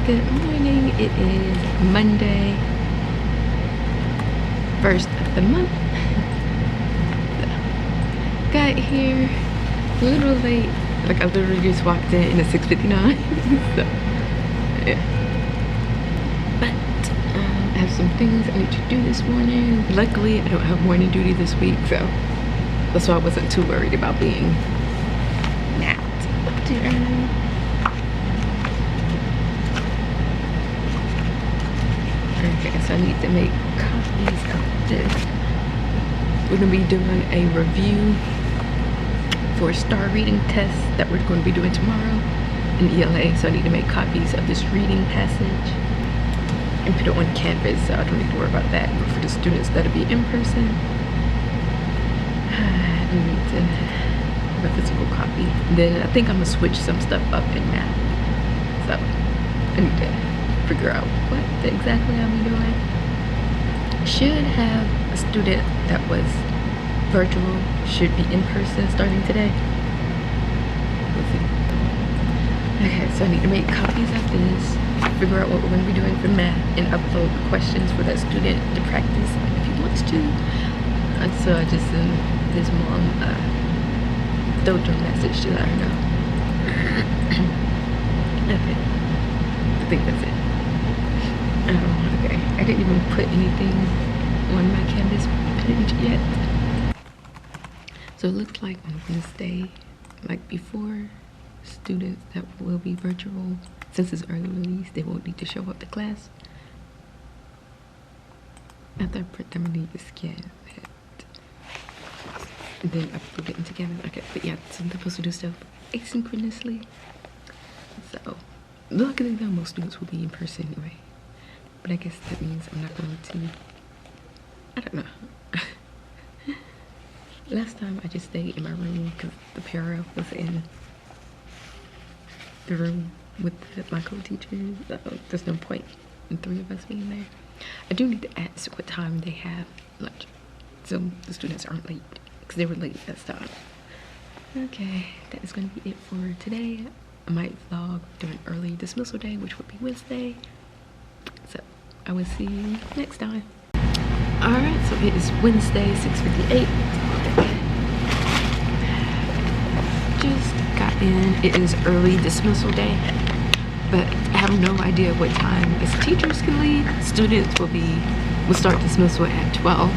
Good morning. It is Monday, 1st of the month. Got here a little late. Like I literally just walked in at 6:59. So yeah. But I have some things I need to do this morning. Luckily, I don't have morning duty this week, so that's why I wasn't too worried about being napped too early. Okay, so I need to make copies of this. We're gonna be doing a review for a star reading test that we're going to be doing tomorrow in ELA. So I need to make copies of this reading passage and put it on Canvas, so I don't need to worry about that. But for the students that'll be in person, we need to have a physical copy. Then I think I'm gonna switch some stuff up in math. So I need to figure out what exactly I'll be doing. Should have a student that was virtual, should be in person starting today. We'll see. Okay, so I need to make copies of this, figure out what we're going to be doing for math, and upload the questions for that student to practice if he wants to. And so I just sent his mom a dojo message to let her know. Okay, I think that's it. Okay, I didn't even put anything on my Canvas page yet. So it looks like on Wednesday, like before, students that will be virtual, since it's early release, they won't need to show up to class. After I print them, I need to scan it and then upload it together. Okay, but yeah, so I'm supposed to do stuff asynchronously. So luckily though, most students will be in person anyway. But I guess that means I'm not going to, I don't know. Last time I just stayed in my room because the para was in the room with my co-teachers. So there's no point in 3 of us being there. I do need to ask what time they have lunch, so the students aren't late, because they were late last time. Okay, that is going to be it for today. I might vlog during early dismissal day, which would be Wednesday. So I will see you next time. Alright, so it is Wednesday, 6:58. Just got in. It is early dismissal day, but I have no idea what time as teachers can leave. Students will start dismissal at 12.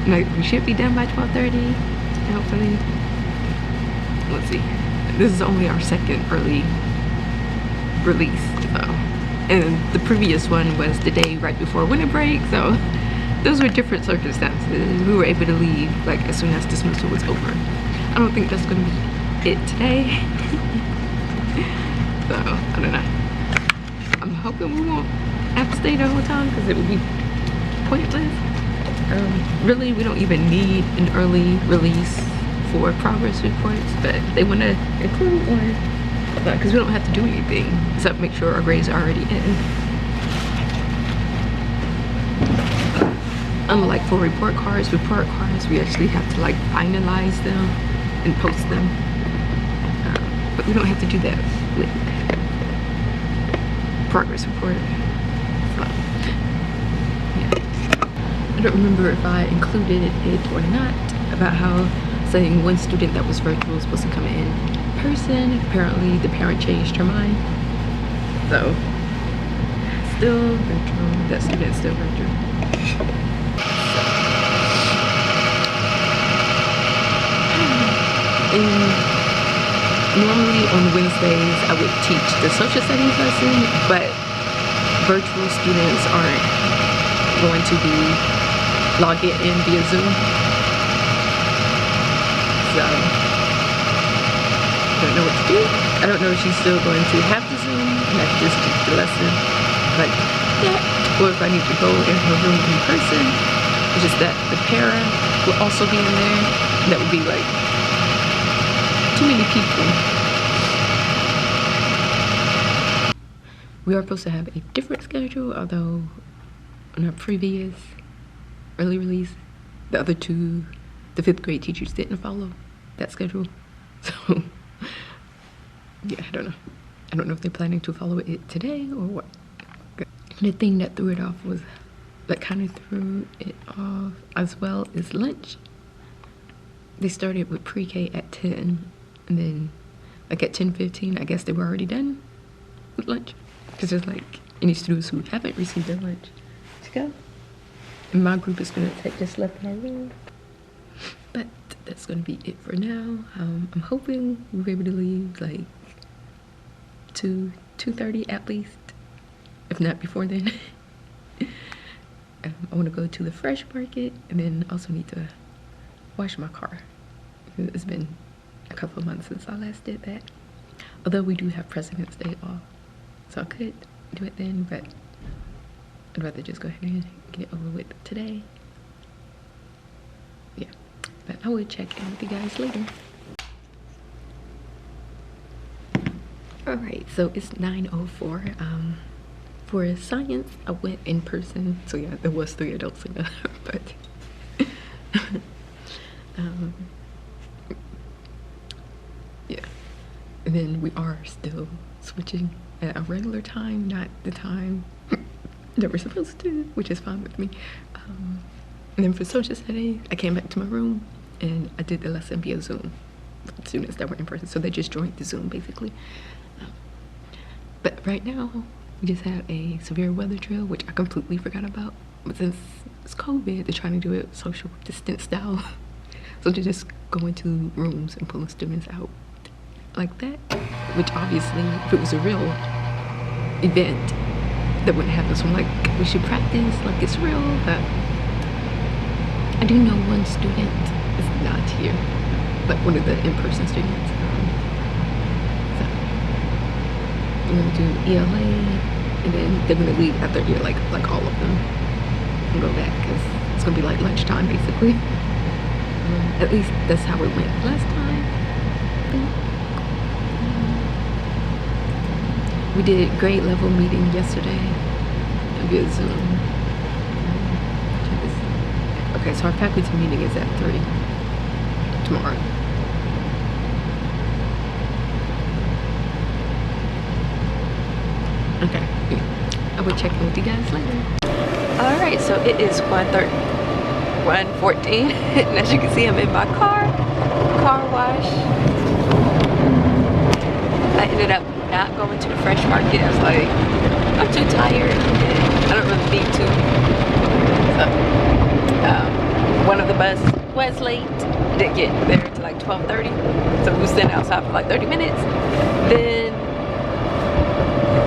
Like, we should be done by 12:30, hopefully. Let's see. This is only our second early release, so. And the previous one was the day right before winter break, so those were different circumstances. We were able to leave like as soon as dismissal was over. I don't think that's gonna be it today. So, I don't know. I'm hoping we won't have to stay the whole time because it would be pointless. Really, we don't even need an early release for progress reports, but they want to include one because we don't have to do anything except make sure our grades are already in. Unlike for report cards, we actually have to like finalize them and post them, but we don't have to do that with progress report. So, yeah. I don't remember if I included it or not about how saying one student that was virtual was supposed to come in person. Apparently the parent changed her mind, so still virtual. That student's still virtual. And normally on Wednesdays I would teach the social studies lesson, but virtual students aren't going to be logging in via Zoom. So I don't know what to do. I don't know if she's still going to have the Zoom and I can just teach the lesson like that, or if I need to go in her room in person. It's just that the para will also be in there. That would be like too many people. We are supposed to have a different schedule, although on our previous early release, the other two, the 5th grade teachers didn't follow that schedule. So yeah, I don't know. I don't know if they're planning to follow it today or what. The thing that threw it off was, that kind of threw it off as well, is lunch. They started with pre-K at 10, and then like at 10:15, I guess they were already done with lunch. Because there's like any students who haven't received their lunch to go. And my group of students had just left my room. But that's gonna be it for now. I'm hoping we'll be able to leave like 2:30 at least, if not before then. I want to go to the Fresh Market, and then also need to wash my car. It's been a couple of months since I last did that. Although we do have President's Day off, so I could do it then, but I'd rather just go ahead and get it over with today. Yeah, but I will check in with you guys later. All right, so it's 9:04. For science, I went in person. So yeah, there was 3 adults in there, but yeah. And then we are still switching at a regular time, not the time that we're supposed to, which is fine with me. And then for social studies, I came back to my room and I did the lesson via Zoom with students that were in person. So they just joined the Zoom basically. But right now, we just had a severe weather drill, which I completely forgot about. But since it's COVID, they're trying to do it social distance style. So they're just going to rooms and pulling students out like that. Which obviously, if it was a real event, that wouldn't happen. So I'm like, we should practice like it's real. But I do know one student is not here, but one of the in-person students. I'm gonna do ELA, and then they're gonna leave after year, like all of them, and go back because it's gonna be like lunchtime basically. At least that's how it went last time. We did grade level meeting yesterday via Zoom. Okay, so our faculty meeting is at 3 tomorrow. Okay, I will check in with you guys later. All right, so it is 1:14, and as you can see, I'm in my car wash. I ended up not going to the Fresh Market. I was like, I'm too tired, and I don't really need to. So, one of the bus was late. Didn't get there until like 12:30, so we were standing outside for like 30 minutes. Then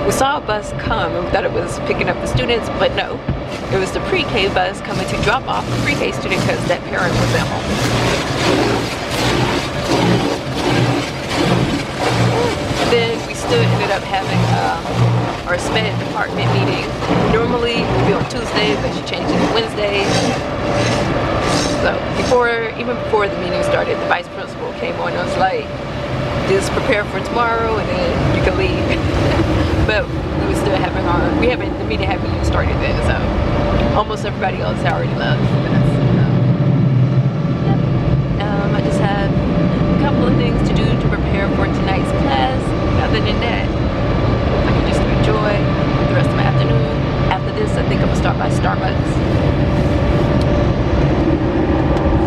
we saw a bus come and we thought it was picking up the students, but no, it was the pre-K bus coming to drop off the pre-K student because that parent was at home. Then we still ended up having our SPED department meeting. Normally it would be on Tuesday, but she changed it to Wednesday. So even before the meeting started, the vice principal came on and was like, just prepare for tomorrow and then you can leave. But we were still having the meeting hadn't even started then, so almost everybody else had already left. I just have a couple of things to do to prepare for tonight's class. Other than that, I can just enjoy the rest of my afternoon. After this, I think I'm gonna start by Starbucks.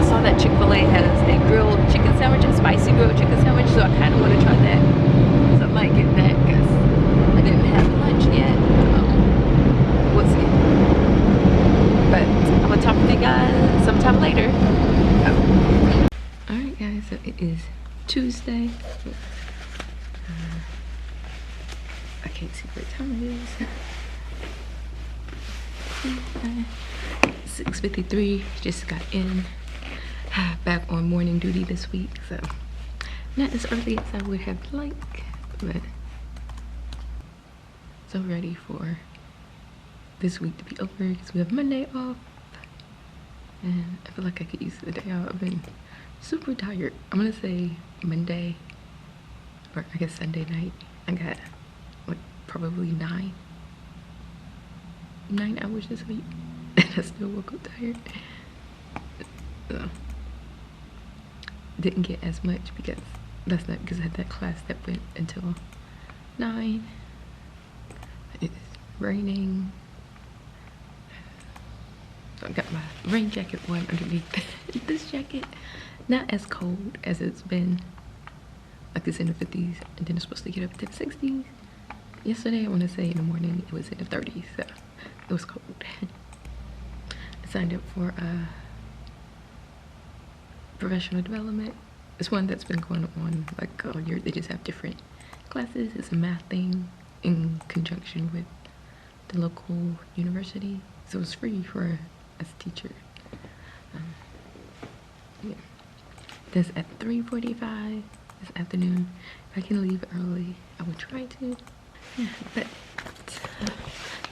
I saw that Chick-fil-A has a grilled chicken sandwich, a spicy grilled chicken sandwich, so I kind of want to try that. So I might get that because I didn't have lunch yet. We'll see. But I'm gonna talk with you guys sometime later. Alright guys, so it is Tuesday. I can't see what time it is. 6:53, just got in. Back on morning duty this week, so not as early as I would have liked, but so ready for this week to be over because we have Monday off, and I feel like I could use the day off. I've been super tired. I'm gonna say Monday, or I guess Sunday night, I got like probably 9 hours this week, and I still woke up tired. So didn't get as much because last night because I had that class that went until 9. It's raining. So I got my rain jacket one underneath this jacket. Not as cold as it's been. Like it's in the 50s and then it's supposed to get up to the 60s. Yesterday, I want to say in the morning, it was in the 30s, so it was cold. I signed up for professional development. It's one that's been going on like all year. They just have different classes. It's a math thing in conjunction with the local university, so it's free for us teacher. Yeah. That's at 3:45 this afternoon. If I can leave early, I will try to. Yeah, but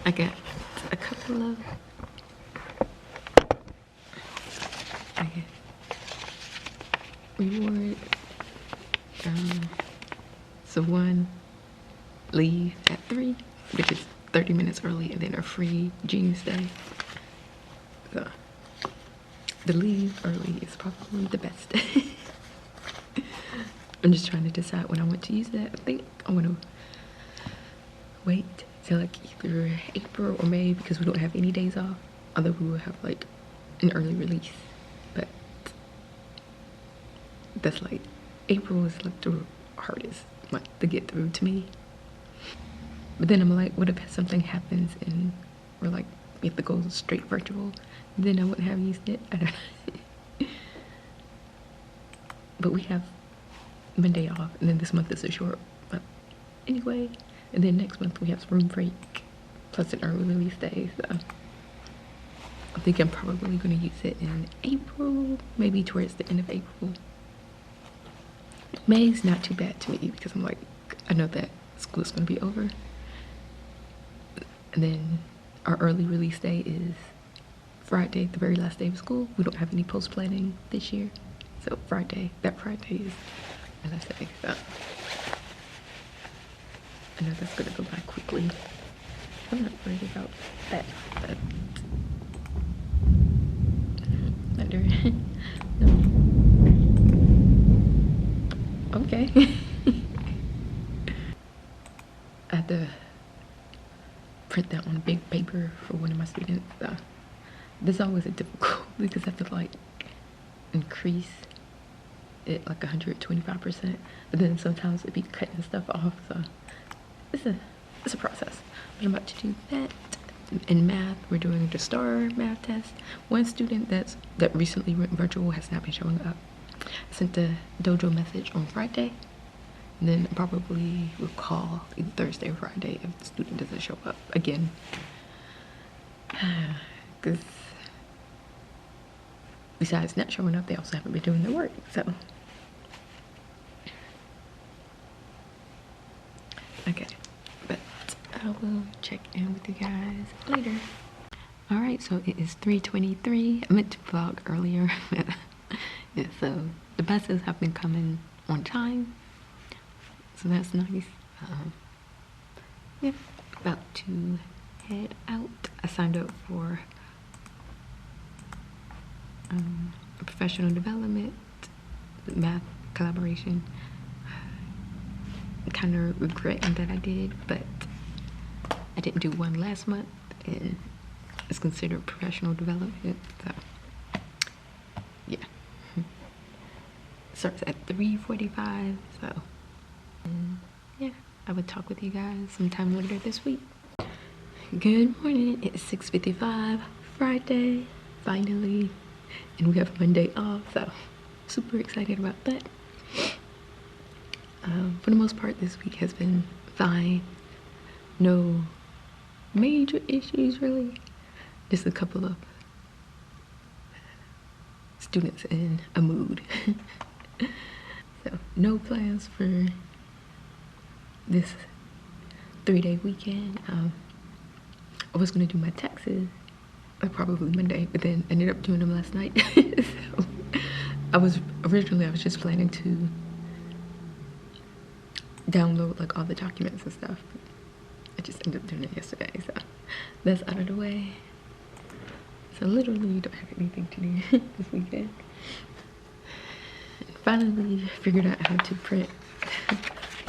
I got a couple of reward. So one, leave at 3, which is 30 minutes early, and then a free Jeans Day. So the leave early is probably the best. I'm just trying to decide when I want to use that. I think I want to wait till like either April or May because we don't have any days off. Although we will have like an early release, but that's like April is like the hardest month to get through to me. But then I'm like, what if something happens and we're like, we have to go straight virtual? Then I wouldn't have used it. I don't know. But we have Monday off, and then this month is a short month anyway. And then next month we have spring break plus an early release day. So I think I'm probably going to use it in April, maybe towards the end of April. May's not too bad to me because I'm like, I know that school's going to be over. And then our early release day is Friday, the very last day of school. We don't have any post planning this year. So that Friday is my last day. So I know that's going to go by quickly. I'm not worried about that, but thunder. No. Okay. I had to print that on big paper for one of my students. This is always a difficult because I have to like increase it like 125%, but then sometimes it'd be cutting stuff off. So it's a process. But I'm about to do that. In math, we're doing the STAR math test. One student that recently went virtual has not been showing up. I sent the dojo message on Friday, and then probably will call either Thursday or Friday if the student doesn't show up again. Because besides not showing up, they also haven't been doing their work. So okay, but I will check in with you guys later. All right, so it is 3:23. I meant to vlog earlier. Yeah, so the buses have been coming on time, so that's nice. Yeah, about to head out. I signed up for professional development, math collaboration. Kind of regretting that I did, but I didn't do one last month, and it's considered professional development. So yeah, starts at 3:45. So yeah, I would talk with you guys sometime later this week. Good morning. It's 6:55 Friday, finally, and we have Monday off. So super excited about that. For the most part, this week has been fine. No major issues, really. Just a couple of students in a mood. So, no plans for this 3-day weekend. I was going to do my taxes, probably Monday, but then ended up doing them last night. So, I was just planning to download like all the documents and stuff. I just ended up doing it yesterday, so that's out of the way. So literally you don't have anything to do this weekend. finally figured out how to print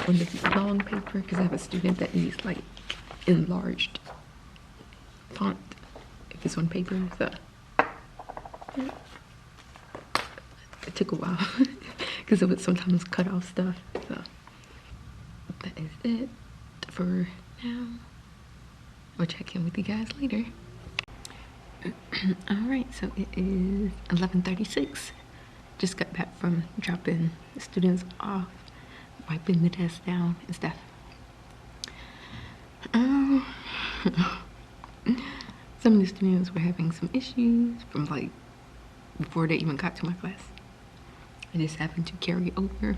on this long paper because I have a student that needs like enlarged font if it's on paper. So it took a while because it would sometimes cut off stuff. So that is it for now. I'll check in with you guys later. All right, so it is 11:36. Just got back from dropping the students off, wiping the desk down and stuff. Some of the students were having some issues from like before they even got to my class. I just happened to carry over.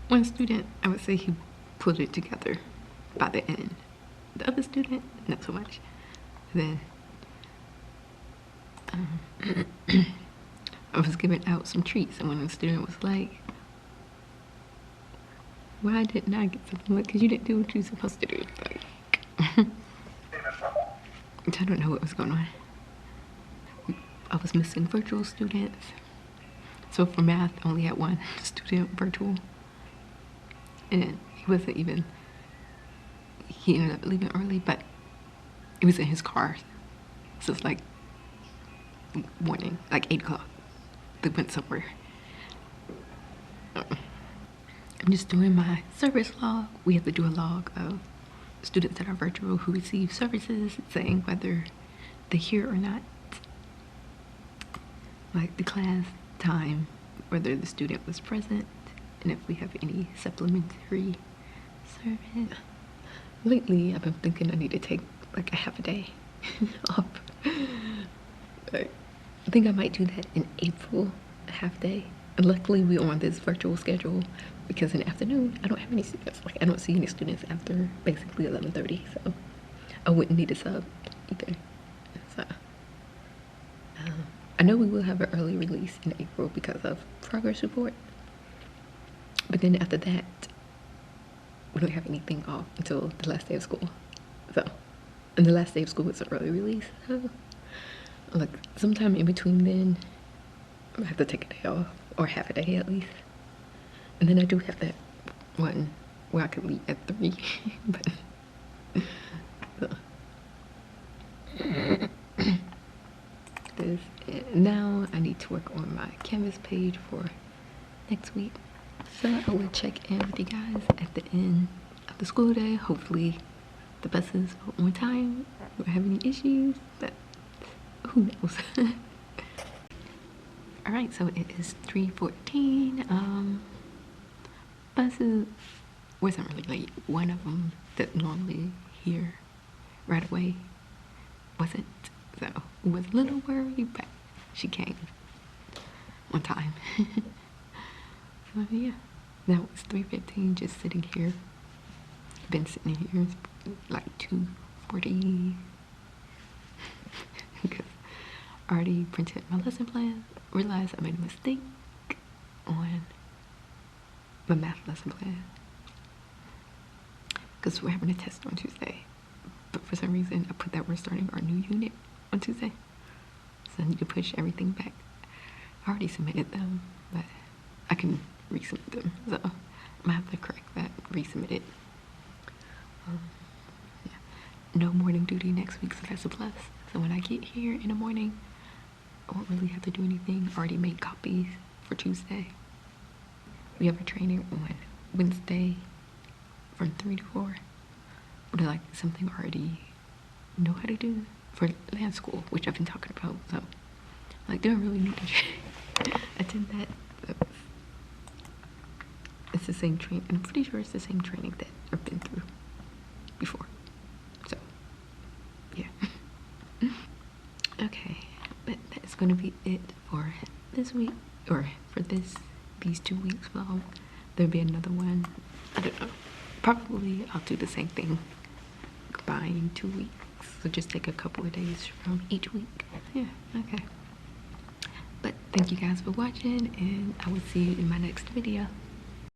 One student, I would say he pulled it together by the end. The other student, not so much. Then I was giving out some treats, and when the student was like, why didn't I get something? Like, because you didn't do what you were supposed to do. Like, I don't know what was going on. I was missing virtual students. So for math, I only had one student virtual. And he wasn't even, he ended up leaving early, but it was in his car. So it's like morning, like 8 o'clock. They went somewhere. I'm just doing my service log. We have to do a log of students that are virtual who receive services, saying whether they're here or not. Like the class time, whether the student was present, and if we have any supplementary service. Lately, I've been thinking I need to take like a half a day off. Like, I think I might do that in April, a half day. And luckily, we're on this virtual schedule because in the afternoon, I don't have any students. Like, I don't see any students after basically 11:30, so I wouldn't need a sub either. So, I know we will have an early release in April because of progress report. But then after that, we don't have anything off until the last day of school. So, and the last day of school is an early release. So, like, sometime in between then, I have to take a day off, or half a day at least. And then I do have that one where I could leave at 3. But, so. Now I need to work on my Canvas page for next week. So I will check in with you guys at the end of the school day. Hopefully the buses are on time. We don't have any issues, but who knows? All right, so it is 3:14. Buses wasn't really late. One of them that normally here right away wasn't, so I was a little worried, but she came on time. So yeah, that was 3:15, just sitting here. Been sitting here like 2:40 because I already printed my lesson plan. Realized I made a mistake on my math lesson plan because we're having a test on Tuesday, but for some reason I put that we're starting our new unit on Tuesday, so I need to push everything back. I already submitted them, but I can resubmit them, so I'm gonna have to correct that, resubmit it. Yeah. No morning duty next week, so that's a plus. So when I get here in the morning, I won't really have to do anything. I already made copies for Tuesday. We have a training on Wednesday from 3 to 4. But I like something I already know how to do for land school, which I've been talking about. So, like, they don't really need to attend that. So it's the same training. I'm pretty sure it's the same training that I've been through before. So, yeah. Okay, but that's gonna be it for this week, or for these 2 weeks vlog. There'll be another one, I don't know. Probably I'll do the same thing, combine 2 weeks. So just take a couple of days from each week. Yeah, okay. But thank you guys for watching, and I will see you in my next video.